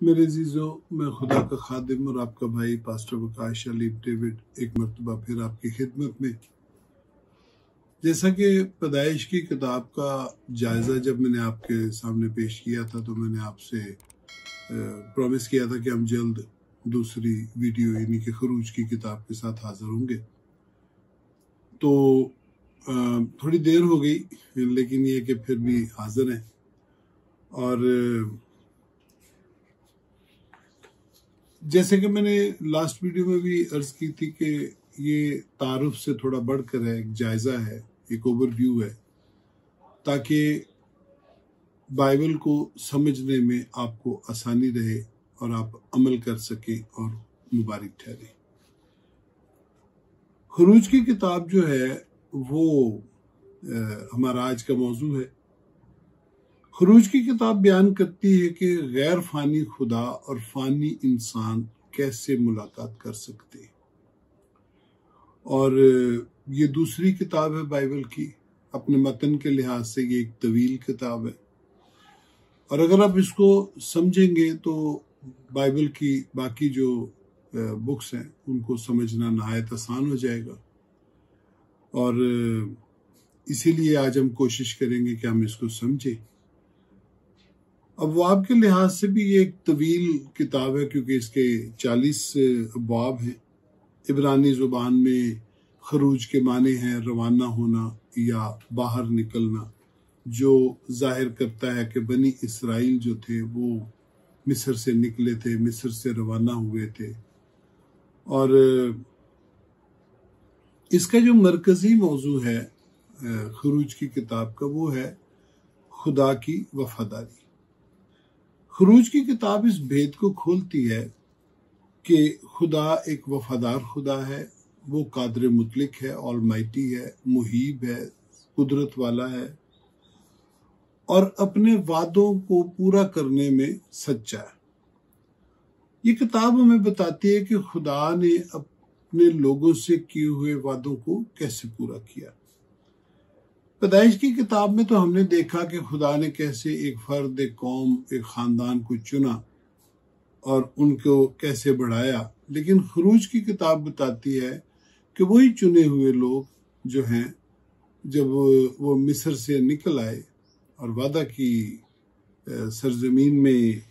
मेरे अजीजों, मैं खुदा का खादिम और आपका भाई पास्टर वकाश अली डेविड एक मरतबा फिर आपकी खिदमत में। जैसा कि पैदाइश की किताब का जायज़ा जब मैंने आपके सामने पेश किया था तो मैंने आपसे प्रॉमिस किया था कि हम जल्द दूसरी वीडियो यानी कि खरूज की किताब के साथ हाजिर होंगे। तो थोड़ी देर हो गई, लेकिन ये कि फिर भी हाजिर हैं। और जैसे कि मैंने लास्ट वीडियो में भी अर्ज की थी कि ये तारुफ से थोड़ा बढ़कर है, एक जायजा है, एक ओवरव्यू है, ताकि बाइबल को समझने में आपको आसानी रहे और आप अमल कर सके और मुबारक ठहरे। खरूज की किताब जो है वो हमारा आज का मौजू है। खरूज की किताब बयान करती है कि गैर फानी खुदा और फानी इंसान कैसे मुलाकात कर सकते हैं। और ये दूसरी किताब है बाइबल की। अपने मतन के लिहाज से ये एक तवील किताब है, और अगर आप इसको समझेंगे तो बाइबल की बाकी जो बुक्स हैं उनको समझना नहायत आसान हो जाएगा। और इसीलिए आज हम कोशिश करेंगे कि हम इसको समझें। अबवाब के लिहाज से भी ये एक तवील किताब है, क्योंकि इसके 40 अबवाब हैं। इब्रानी जुबान में खरूज के माने हैं रवाना होना या बाहर निकलना, जो जाहिर करता है कि बनी इसराइल जो थे वो मिस्र से निकले थे, मिस्र से रवाना हुए थे। और इसका जो मरकजी मौजू है खरूज की किताब का, वो है खुदा की वफादारी। खरूज की किताब इस भेद को खोलती है कि खुदा एक वफादार खुदा है। वो कादर मुतलिक है, ऑलमाइटी है, मुहीब है, कुदरत वाला है और अपने वादों को पूरा करने में सच्चा है। ये किताब हमें बताती है कि खुदा ने अपने लोगों से किए हुए वादों को कैसे पूरा किया। पैदाइश की किताब में तो हमने देखा कि खुदा ने कैसे एक फर्द, एक कौम, एक खानदान को चुना और उनको कैसे बढ़ाया। लेकिन खरूज की किताब बताती है कि वही चुने हुए लोग जो हैं, जब वो मिस्र से निकल आए और वादा की सरजमीन में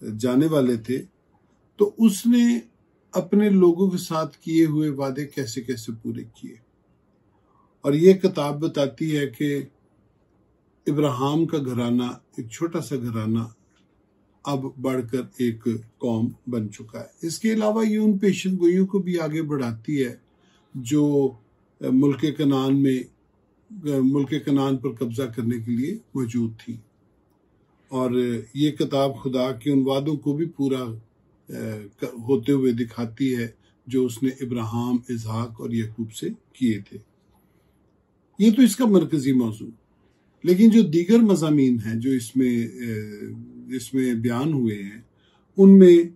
जाने वाले थे, तो उसने अपने लोगों के साथ किए हुए वादे कैसे कैसे पूरे किए। और ये किताब बताती है कि इब्राहिम का घराना, एक छोटा सा घराना, अब बढ़कर एक कौम बन चुका है। इसके अलावा ये उन पेशन गोइयों को भी आगे बढ़ाती है जो मुल्क कनान पर कब्जा करने के लिए मौजूद थी। और ये किताब खुदा के उन वादों को भी पूरा होते हुए दिखाती है जो उसने इब्राहिम, इसहाक और याकूब से किए थे। ये तो इसका मरकजी मौजू। लेकिन जो दीगर मज़ामीन हैं जो इसमें बयान हुए हैं, उनमें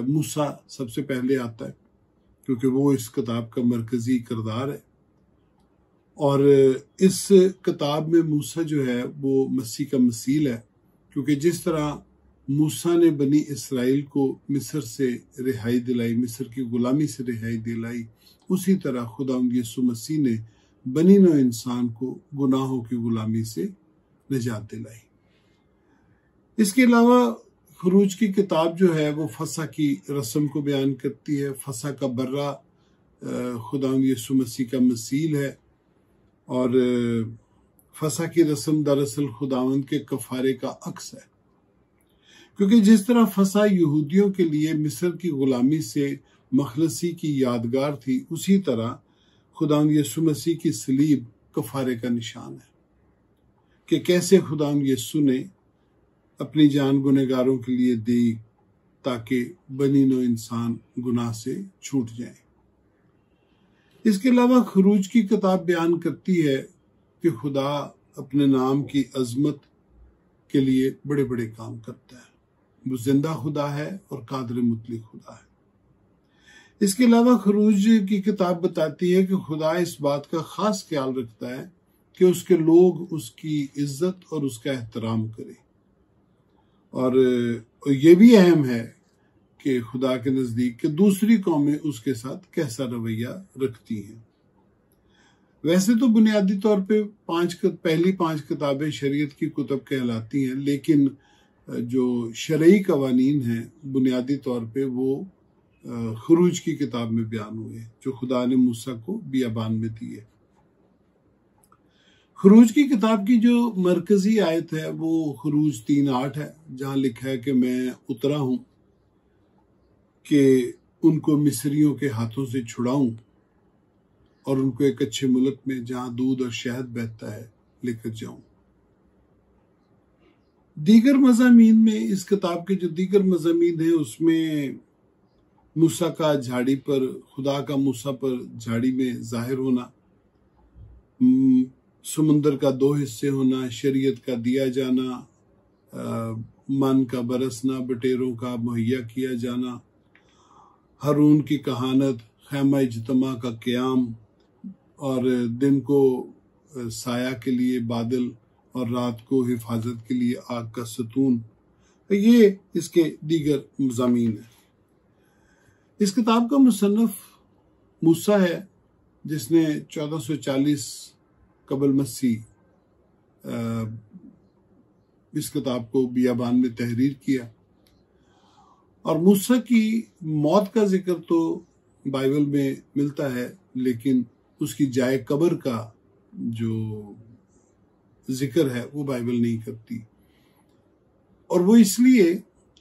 मूसा सबसे पहले आता है, क्योंकि वो इस किताब का मरकजी किरदार है। और इस किताब में मूसा जो है वो मसीह का मसील है, क्योंकि जिस तरह मूसा ने बनी इसराइल को मिस्र से रिहाई दिलाई, मिस्र की गुलामी से रिहाई दिलाई, उसी तरह खुदा यीशु मसीह ने बनी नौ इंसान को गुनाहों की गुलामी से निजात दिलाई। इसके अलावा खरूज की किताब जो है वो फसा की रस्म को बयान करती है। फसा का बर्रा खुदा यीशु मसीह का मसील है, और फसा की रस्म दरअसल खुदावंद के कफारे का अक्स है, क्योंकि जिस तरह फसा यहूदियों के लिए मिस्र की गुलामी से मखलसी की यादगार थी, उसी तरह खुदावंद यीशु मसीह की सलीब कफारे का निशान है कि कैसे खुदावंद यीशु ने अपनी जान गुनहगारों के लिए दी ताकि बनी नौ इंसान गुनाह से छूट जाए। इसके अलावा खरूज की किताब बयान करती है कि खुदा अपने नाम की अजमत के लिए बड़े बड़े काम करता है। वो जिंदा खुदा है और कादर मुतलिक खुदा है। इसके अलावा खरूज की किताब बताती है कि खुदा इस बात का खास ख्याल रखता है कि उसके लोग उसकी इज्जत और उसका एहतराम करें। और ये भी अहम है कि खुदा के नजदीक कि दूसरी कौमें उसके साथ कैसा रवैया रखती हैं। वैसे तो बुनियादी तौर पे पहली 5 किताबें शरीयत की कुतुब कहलाती हैं, लेकिन जो शरई कवानीन हैं बुनियादी तौर पे वो खरूज की किताब में बयान हुए जो खुदा ने मूसा को बियाबान में दी है। खरूज की किताब की जो मरकजी आयत है वो खरूज 3:8 है, जहां लिखा है कि मैं उतरा हूं कि उनको मिस्रियों के हाथों से छुड़ाऊं और उनको एक अच्छे मुल्क में जहां दूध और शहद बहता है लेकर जाऊं। दीगर मज़ामीन में, इस किताब के जो दीगर मज़ामीन है उसमें मूसा का झाड़ी पर, खुदा का मूसा पर झाड़ी में जाहिर होना, समुंदर का 2 हिस्से होना, शरीयत का दिया जाना, मन का बरसना, बटेरों का मुहैया किया जाना, हारून की कहानत, खैमा इज्तिमा का क़याम और दिन को साया के लिए बादल और रात को हिफाजत के लिए आग का सतून, ये इसके दीगर मज़ामीन है। इस किताब का मुसन्नफ मूसा है जिसने 1440 कबल मसीह इस किताब को बियाबान में तहरीर किया। और मूसा की मौत का जिक्र तो बाइबल में मिलता है, लेकिन उसकी जाए कब्र का जो जिक्र है वो बाइबल नहीं करती। और वो इसलिए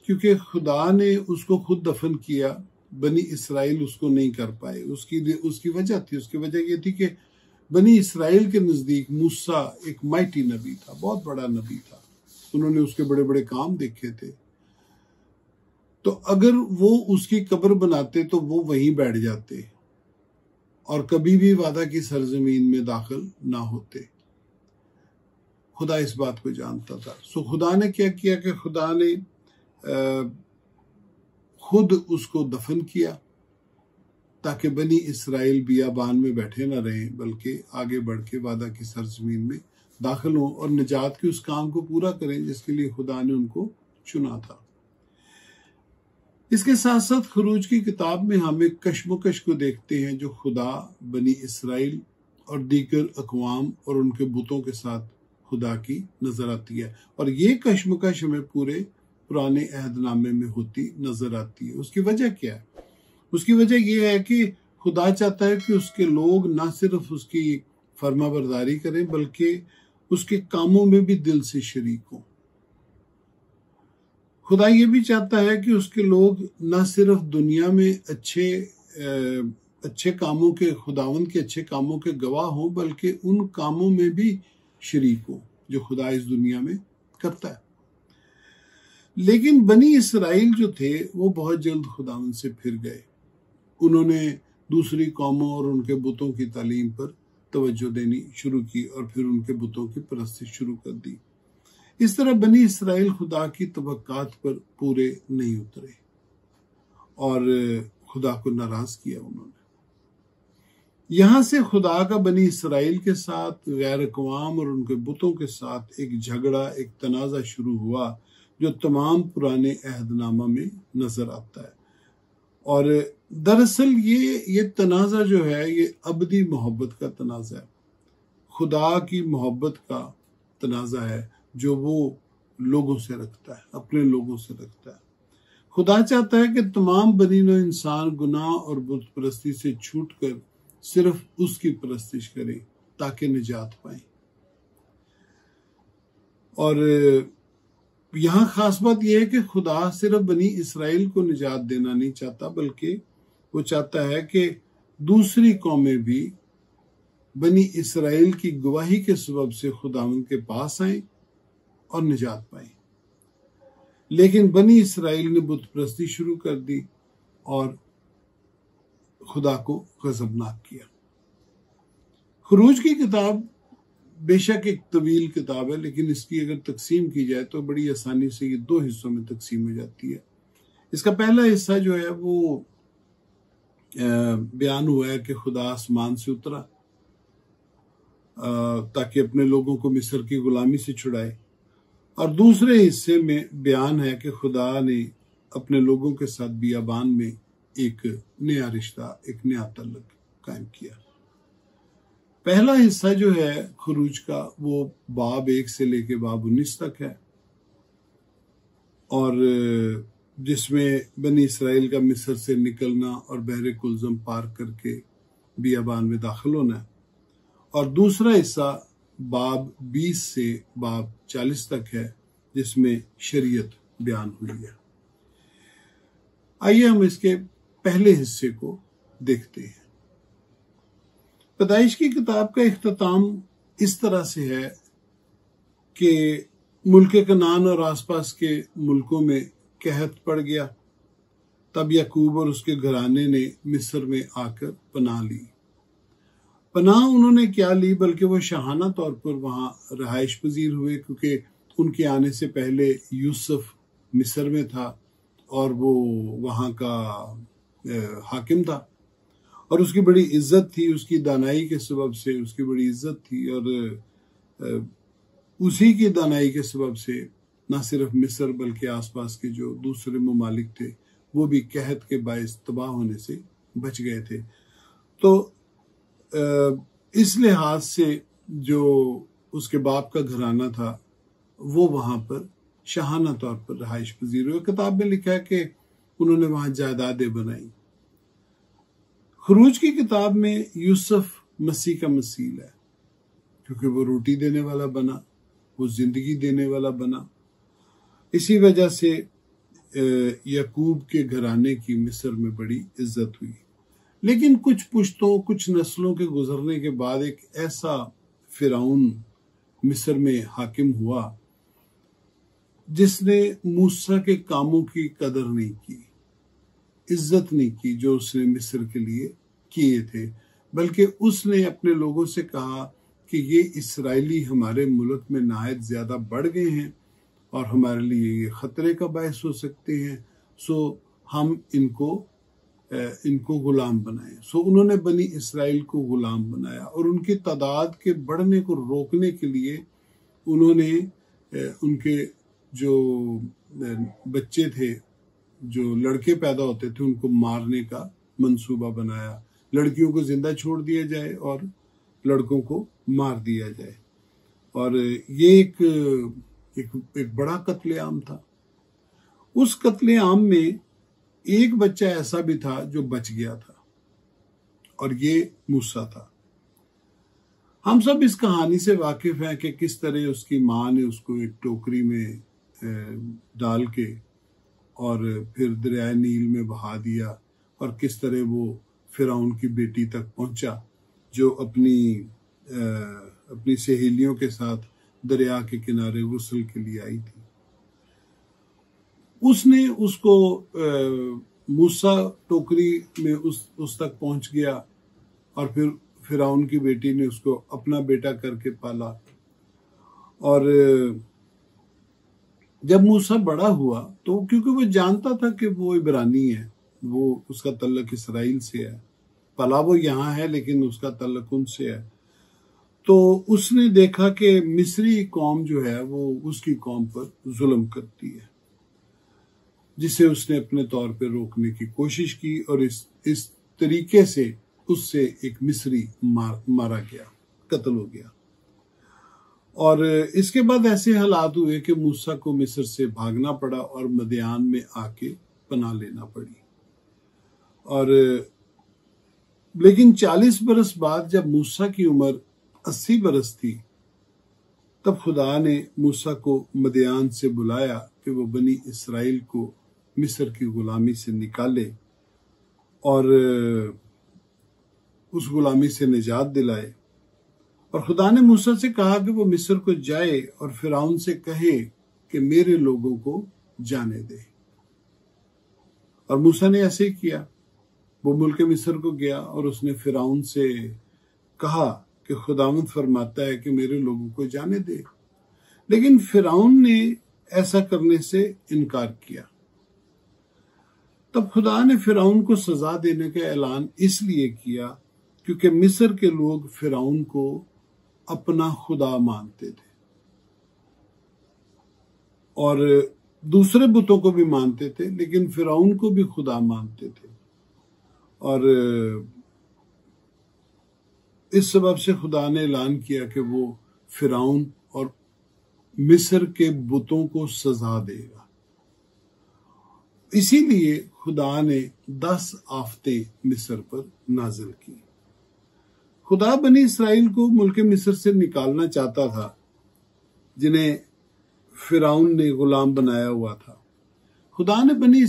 क्योंकि खुदा ने उसको खुद दफन किया, बनी इसराइल उसको नहीं कर पाए। उसकी वजह थी, उसकी वजह ये थी कि बनी इसराइल के नजदीक मूसा एक माइटी नबी था, बहुत बड़ा नबी था, उन्होंने उसके बड़े बड़े काम देखे थे। तो अगर वो उसकी कब्र बनाते तो वो वहीं बैठ जाते और कभी भी वादा की सरजमीन में दाखिल ना होते। खुदा इस बात को जानता था। सो खुदा ने क्या किया कि खुदा ने खुद उसको दफन किया ताकि बनी इसराइल बियाबान में बैठे ना रहें, बल्कि आगे बढ़ के वादा की सरजमीन में दाखिल हों और निजात के उस काम को पूरा करें जिसके लिए खुदा ने उनको चुना था। इसके साथ साथ खरूज की किताब में हम एक कश्मकश को देखते हैं जो खुदा, बनी इसराइल और दीगर अक़वाम और उनके बुतों के साथ खुदा की नजर आती है। और ये कश्मकश हमें पूरे पुराने अहदनामे में होती नजर आती है। उसकी वजह क्या है? उसकी वजह यह है कि खुदा चाहता है कि उसके लोग ना सिर्फ उसकी फर्माबरदारी करें बल्कि उसके कामों में भी दिल से शरीक हों। खुदा ये भी चाहता है कि उसके लोग ना सिर्फ दुनिया में अच्छे कामों के, खुदावंद के अच्छे कामों के गवाह हों, बल्कि उन कामों में भी शरीक हों जो खुदा इस दुनिया में करता है। लेकिन बनी इसराइल जो थे वो बहुत जल्द खुदावंद से फिर गए। उन्होंने दूसरी कौमों और उनके बुतों की तालीम पर तवज्जो देनी शुरू की और फिर उनके बुतों की परस्तिश शुरू कर दी। इस तरह बनी इसराइल खुदा की तवक्कात पर पूरे नहीं उतरे और खुदा को नाराज किया उन्होंने। यहां से खुदा का बनी इसराइल के साथ, गैर अक़वाम और उनके बुतों के साथ एक झगड़ा, एक तनाज़ा शुरू हुआ जो तमाम पुराने अहदनामा में नजर आता है। और दरअसल ये तनाज़ा जो है ये अबदी मोहब्बत का तनाज़ा है, खुदा की मोहब्बत का तनाज़ा है जो वो लोगों से रखता है, अपने लोगों से रखता है। खुदा चाहता है कि तमाम बनी नौ इंसान गुनाह और बुत परस्ती से छूटकर सिर्फ उसकी परस्तिश करें ताकि निजात पाए। और यहां खास बात यह है कि खुदा सिर्फ बनी इसराइल को निजात देना नहीं चाहता, बल्कि वो चाहता है कि दूसरी कौमें भी बनी इसराइल की गवाही के सबब से खुदावंद के पास आए और निजात पाए। लेकिन बनी इसराइल ने बुत परस्ती शुरू कर दी और खुदा को गजबनाक किया। खरूज की किताब बेशक एक तवील किताब है, लेकिन इसकी अगर तकसीम की जाए तो बड़ी आसानी से ये 2 हिस्सों में तकसीम हो जाती है। इसका पहला हिस्सा जो है वो बयान हुआ है कि खुदा आसमान से उतरा ताकि अपने लोगों को मिस्र की गुलामी से छुड़ाए। और दूसरे हिस्से में बयान है कि खुदा ने अपने लोगों के साथ बियाबान में एक नया रिश्ता, एक नया ताल्लुक कायम किया। पहला हिस्सा जो है खुरूज का, वो बाब 1 से लेके बाब 19 तक है, और जिसमें बनी इसराइल का मिस्र से निकलना और बहरे कुलजम पार करके बियाबान में दाखिल होना है। और दूसरा हिस्सा बाब 20 से बाब 40 तक है, जिसमें शरीयत बयान हुई है। आइए हम इसके पहले हिस्से को देखते हैं। पैदाइश की किताब का इख्तिताम इस तरह से है कि मुल्क कनान और आसपास के मुल्कों में कहत पड़ गया। तब याकूब और उसके घराने ने मिस्र में आकर पनाह ली। पनाह उन्होंने क्या ली, बल्कि वो शाहाना तौर पर वहां रहाइश पजीर हुए, क्योंकि उनके आने से पहले यूसुफ मिस्र में था और वो वहां का हाकिम था और उसकी बड़ी इज्जत थी। उसकी दानाई के सबब से उसकी बड़ी इज्जत थी, और उसी की दानाई के सबब से न सिर्फ मिस्र बल्कि आसपास के जो दूसरे ममालिक थे वो भी कहत के बायस तबाह होने से बच गए थे। तो इस लिहाज से जो उसके बाप का घराना था वो वहां पर शाहाना तौर पर रहाइश पजीर हुए। किताब में लिखा है कि उन्होंने वहां जायदादें बनाई। खुरूज की किताब में यूसुफ मसीह का मसील है, क्योंकि वो रोटी देने वाला बना, वो जिंदगी देने वाला बना। इसी वजह से याकूब के घराने की मिस्र में बड़ी इज्जत हुई। लेकिन कुछ पुश्तों, कुछ नस्लों के गुजरने के बाद एक ऐसा फिरौन मिस्र में हाकिम हुआ जिसने मूसा के कामों की कदर नहीं की, इज्जत नहीं की जो उसने मिस्र के लिए किए थे, बल्कि उसने अपने लोगों से कहा कि ये इस्राएली हमारे मुल्क में नायत ज्यादा बढ़ गए हैं और हमारे लिए ये खतरे का बायस हो सकते हैं, सो हम इनको गुलाम बनाए। सो उन्होंने बनी इसराइल को गुलाम बनाया और उनकी तादाद के बढ़ने को रोकने के लिए उन्होंने उनके जो बच्चे थे, जो लड़के पैदा होते थे, उनको मारने का मंसूबा बनाया। लड़कियों को जिंदा छोड़ दिया जाए और लड़कों को मार दिया जाए। और ये एक बड़ा कत्लेआम था। उस कत्लेआम में एक बच्चा ऐसा भी था जो बच गया था, और ये मूसा था। हम सब इस कहानी से वाकिफ हैं कि किस तरह उसकी माँ ने उसको एक टोकरी में डाल के और फिर दरिया नील में बहा दिया, और किस तरह वो फिरौन की बेटी तक पहुंचा जो अपनी सहेलियों के साथ दरिया के किनारे गुस्ल के लिए आई थी। उसने उसको मूसा टोकरी में उस तक पहुंच गया, और फिर फिरौन की बेटी ने उसको अपना बेटा करके पाला। और जब मूसा बड़ा हुआ तो क्योंकि वो जानता था कि वो इब्रानी है, वो उसका तल्लक इसराइल से है, पला वो यहाँ है लेकिन उसका तल्लक उनसे है, तो उसने देखा कि मिस्री कौम जो है वो उसकी कौम पर जुल्म करती है, जिसे उसने अपने तौर पे रोकने की कोशिश की, और इस तरीके से उससे एक मिस्री मारा गया, कत्ल हो गया। और इसके बाद ऐसे हालात हुए कि मूसा को मिस्र से भागना पड़ा और मदियान में आके पनाह लेना पड़ी। और लेकिन 40 बरस बाद जब मूसा की उम्र 80 बरस थी, तब खुदा ने मूसा को मदियान से बुलाया कि वो बनी इसराइल को मिस्र की गुलामी से निकाले और उस गुलामी से निजात दिलाए। और खुदा ने मूसा से कहा कि वो मिस्र को जाए और फिरौन से कहे कि मेरे लोगों को जाने दे। और मूसा ने ऐसे ही किया। वो मुल्क मिस्र को गया और उसने फिरौन से कहा कि खुदावंद फरमाता है कि मेरे लोगों को जाने दे। लेकिन फिरौन ने ऐसा करने से इनकार किया। तब खुदा ने फिरौन को सजा देने का ऐलान इसलिए किया क्योंकि मिस्र के लोग फिरौन को अपना खुदा मानते थे। और दूसरे बुतों को भी मानते थे, लेकिन फिरौन को भी खुदा मानते थे। और इस सबब से खुदा ने ऐलान किया कि वो फिरौन और मिस्र के बुतों को सजा देगा। इसीलिए खुदा ने 10 आफतें मिस्र पर नाजिल की। खुदा बनी इसराइल को मुल्क मिस्र से निकालना चाहता था, जिन्हें फिरौन ने गुलाम बनाया हुआ था। खुदा ने बनी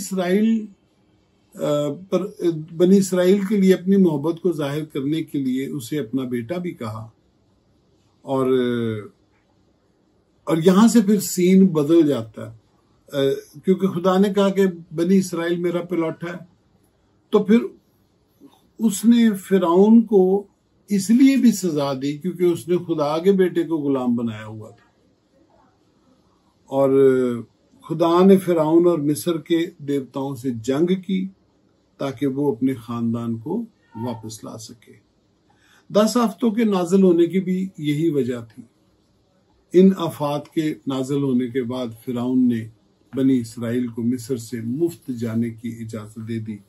इसराइल के लिए अपनी मोहब्बत को जाहिर करने के लिए उसे अपना बेटा भी कहा। और यहां से फिर सीन बदल जाता है, क्योंकि खुदा ने कहा कि बनी इसराइल मेरा पिलौठा है। तो फिर उसने फिरौन को इसलिए भी सजा दी क्योंकि उसने खुदा के बेटे को गुलाम बनाया हुआ था। और खुदा ने फिरौन और मिस्र के देवताओं से जंग की ताकि वो अपने खानदान को वापस ला सके। 10 आफतों के नाजिल होने की भी यही वजह थी। इन आफात के नाजिल होने के बाद फिरौन ने बनी इसराइल को मिस्र से मुफ्त जाने की इजाजत दे दी।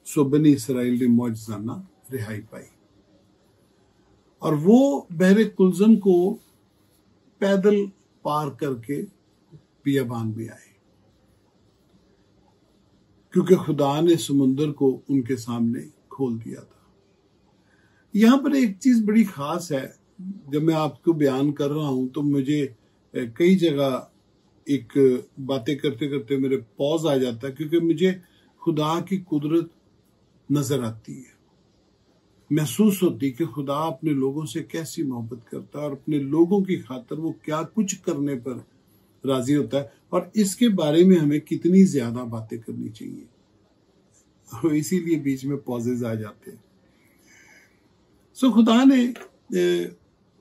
सो बनी इसराइल ने मौजज़ाना रिहाई पाई और वो बहरे कुलजम को पैदल पार करके बियाबान में आए, क्योंकि खुदा ने समुंदर को उनके सामने खोल दिया था। यहां पर एक चीज बड़ी खास है, जब मैं आपको बयान कर रहा हूं तो मुझे कई जगह एक बातें करते करते मेरे पॉज आ जाता है, क्योंकि मुझे खुदा की कुदरत नजर आती है, महसूस होती कि खुदा अपने लोगों से कैसी मोहब्बत करता है और अपने लोगों की खातिर वो क्या कुछ करने पर राजी होता है, और इसके बारे में हमें कितनी ज्यादा बातें करनी चाहिए। इसीलिए बीच में पॉजेज आ जाते हैं। सो खुदा ने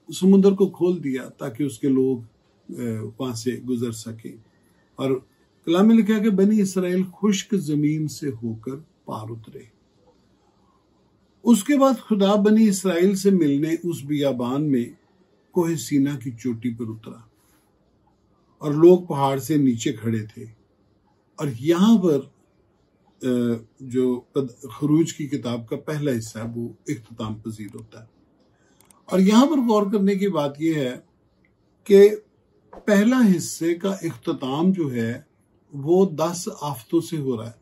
समुद्र को खोल दिया ताकि उसके लोग वहां से गुजर सके। और कलाम में लिखा कि बनी इसराइल खुश्क जमीन से होकर पार उतरे। उसके बाद खुदा बनी इसराइल से मिलने उस बियाबान में कोहे सीना की चोटी पर उतरा और लोग पहाड़ से नीचे खड़े थे। और यहां पर जो खरूज की किताब का पहला हिस्सा है वो इख्तिताम पजीर होता है। और यहां पर गौर करने की बात यह है कि पहला हिस्से का इख्तिताम जो है वो 10 आफतों से हो रहा है,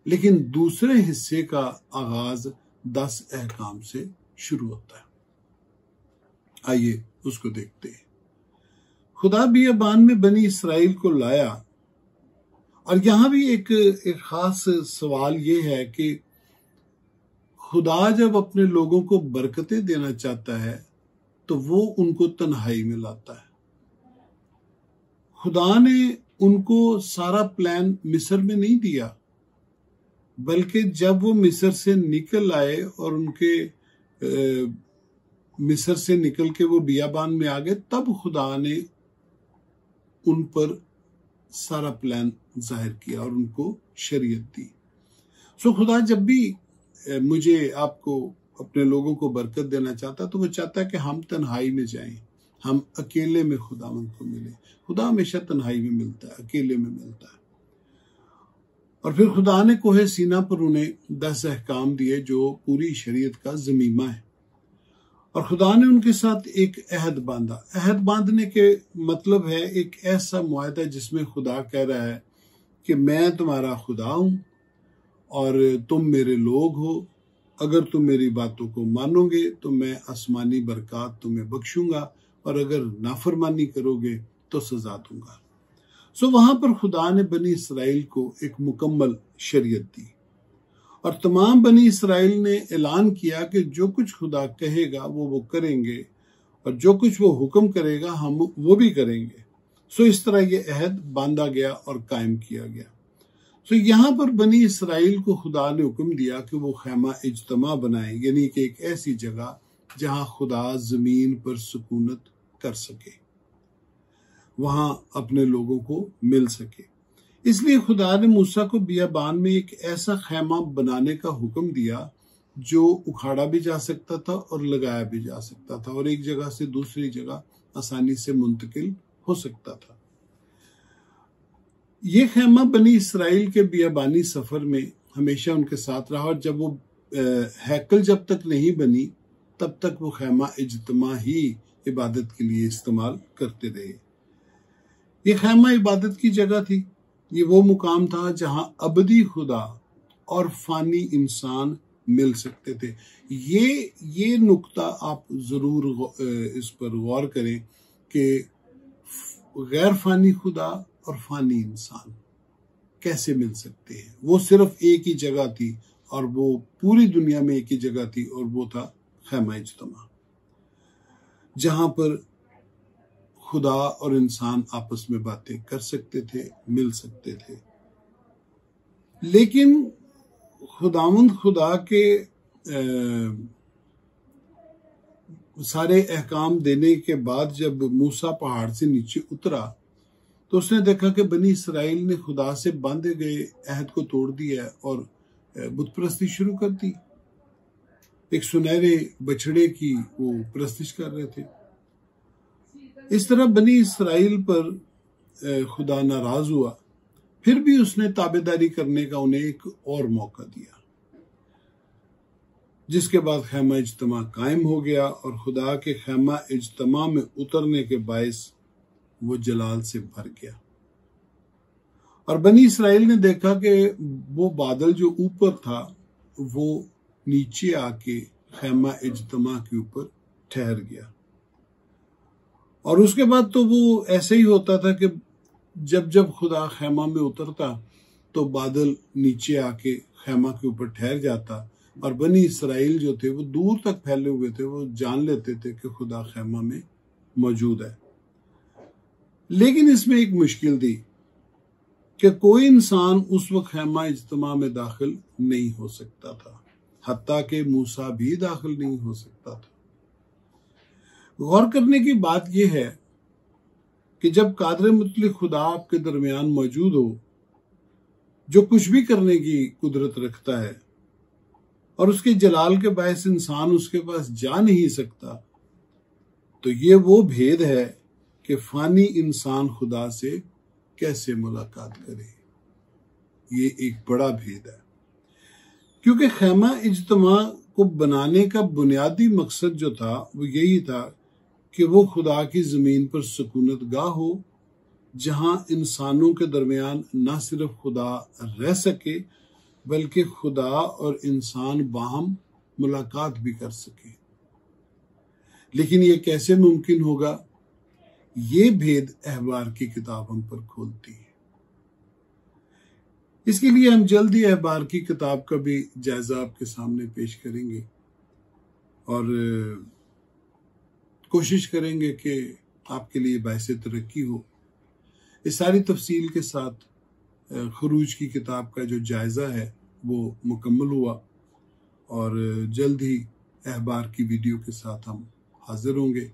लेकिन दूसरे हिस्से का आगाज 10 अहकाम से शुरू होता है। आइए उसको देखते हैं। खुदा बियाबान में बनी इसराइल को लाया। और यहां भी एक खास सवाल ये है कि खुदा जब अपने लोगों को बरकतें देना चाहता है तो वो उनको तन्हाई में लाता है। खुदा ने उनको सारा प्लान मिस्र में नहीं दिया, बल्कि जब वो मिस्र से निकल आए और उनके मिस्र से निकल के वो बियाबान में आ गए, तब खुदा ने उन पर सारा प्लान जाहिर किया और उनको शरीयत दी। सो खुदा जब भी मुझे आपको अपने लोगों को बरकत देना चाहता तो वो चाहता है कि हम तन्हाई में जाएं, हम अकेले में खुदावंद को मिले। खुदा हमेशा तन्हाई में मिलता है, अकेले में मिलता है। और फिर खुदा ने कोहे सीना पर उन्हें 10 अहकाम दिए जो पूरी शरीयत का ज़मीमा है। और खुदा ने उनके साथ एक अहद बांधा। अहद बांधने के मतलब है एक ऐसा मुआहदा जिसमें खुदा कह रहा है कि मैं तुम्हारा खुदा हूं और तुम मेरे लोग हो। अगर तुम मेरी बातों को मानोगे तो मैं आसमानी बरकत तुम्हें बख्शूंगा, और अगर नाफरमानी करोगे तो सजा दूंगा। सो वहां पर खुदा ने बनी इसराइल को एक मुकम्मल शरीयत दी और तमाम बनी इसराइल ने ऐलान किया कि जो कुछ खुदा कहेगा वो करेंगे और जो कुछ वो हुक्म करेगा हम वो भी करेंगे। सो इस तरह ये अहद बांधा गया और कायम किया गया। सो यहाँ पर बनी इसराइल को खुदा ने हुक्म दिया कि वो खैमा इज्तमा बनाए, यानी कि एक ऐसी जगह जहां खुदा जमीन पर सुकूनत कर सके, वहां अपने लोगों को मिल सके। इसलिए खुदा ने मूसा को बियाबान में एक ऐसा खैमा बनाने का हुक्म दिया जो उखाड़ा भी जा सकता था और लगाया भी जा सकता था और एक जगह से दूसरी जगह आसानी से मुंतकिल हो सकता था। ये खैमा बनी इसराइल के बियाबानी सफर में हमेशा उनके साथ रहा, और जब वो हैकल जब तक नहीं बनी तब तक वो खैमा इज्तिमा ही इबादत के लिए इस्तेमाल करते रहे। ये खैमा इबादत की जगह थी। ये वो मुकाम था जहां अबदी खुदा और फानी इंसान मिल सकते थे। ये नुक्ता आप जरूर इस पर गौर करें कि गैर फानी खुदा और फानी इंसान कैसे मिल सकते हैं। वो सिर्फ एक ही जगह थी, और वो पूरी दुनिया में एक ही जगह थी, और वो था खैमा इज्तिमा, जहां पर खुदा और इंसान आपस में बातें कर सकते थे, मिल सकते थे। लेकिन खुदावंद खुदा के सारे अहकाम देने के बाद जब मूसा पहाड़ से नीचे उतरा तो उसने देखा कि बनी इसराइल ने खुदा से बांधे गए अहद को तोड़ दिया और बुत परस्ती शुरू कर दी। एक सुनहरे बछड़े की वो परस्तिश कर रहे थे। इस तरह बनी इसराइल पर खुदा नाराज हुआ, फिर भी उसने ताबेदारी करने का उन्हें एक और मौका दिया, जिसके बाद खैमा इज्तिमा कायम हो गया, और खुदा के खैमा इज्तिमा में उतरने के बायस वो जलाल से भर गया। और बनी इसराइल ने देखा कि वो बादल जो ऊपर था वो नीचे आके खैमा इज्तिमा के ऊपर ठहर गया। और उसके बाद तो वो ऐसे ही होता था कि जब जब खुदा खैमा में उतरता तो बादल नीचे आके खैमा के ऊपर ठहर जाता, और बनी इसराइल जो थे वो दूर तक फैले हुए थे, वो जान लेते थे कि खुदा खैमा में मौजूद है। लेकिन इसमें एक मुश्किल थी कि कोई इंसान उस वक्त खैमा इज्तिमा में दाखिल नहीं हो सकता था, हत्ता कि मूसा भी दाखिल नहीं हो सकता था। गौर करने की बात यह है कि जब कादर मुतलक खुदा आपके दरमियान मौजूद हो, जो कुछ भी करने की कुदरत रखता है, और उसके जलाल के बायस इंसान उसके पास जा नहीं सकता, तो ये वो भेद है कि फानी इंसान खुदा से कैसे मुलाकात करे। ये एक बड़ा भेद है, क्योंकि खैमा इज्तिमा को बनाने का बुनियादी मकसद जो था वो यही था कि वो खुदा की जमीन पर सुकूनत गाह हो, जहां इंसानों के दरमियान न सिर्फ खुदा रह सके बल्कि खुदा और इंसान बाहम मुलाकात भी कर सके। लेकिन ये कैसे मुमकिन होगा, ये भेद अहबार की किताब हम पर खोलती है। इसके लिए हम जल्दी अहबार की किताब का भी जायजा आपके सामने पेश करेंगे, और कोशिश करेंगे कि आपके लिए बायसे तरक्की हो। इस सारी तफसील के साथ खरूज की किताब का जो जायजा है वो मुकम्मल हुआ, और जल्द ही अहबार की वीडियो के साथ हम हाजिर होंगे।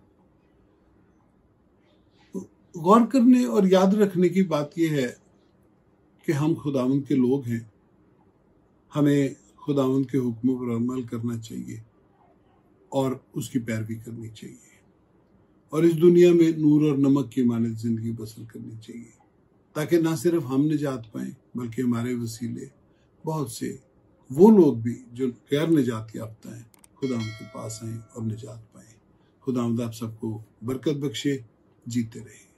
गौर करने और याद रखने की बात यह है कि हम खुदावंद के लोग हैं, हमें खुदावंद के हुक्मों पर अमल करना चाहिए और उसकी पैरवी करनी चाहिए, और इस दुनिया में नूर और नमक की मानद जिंदगी बसर करनी चाहिए, ताकि ना सिर्फ हम निजात पाएं बल्कि हमारे वसीले बहुत से वो लोग भी जो गैर निजात याफ्ता हैं खुदावंद के पास आएं और निजात पाएं। खुदावंद आप सबको बरकत बख्शे, जीते रहे।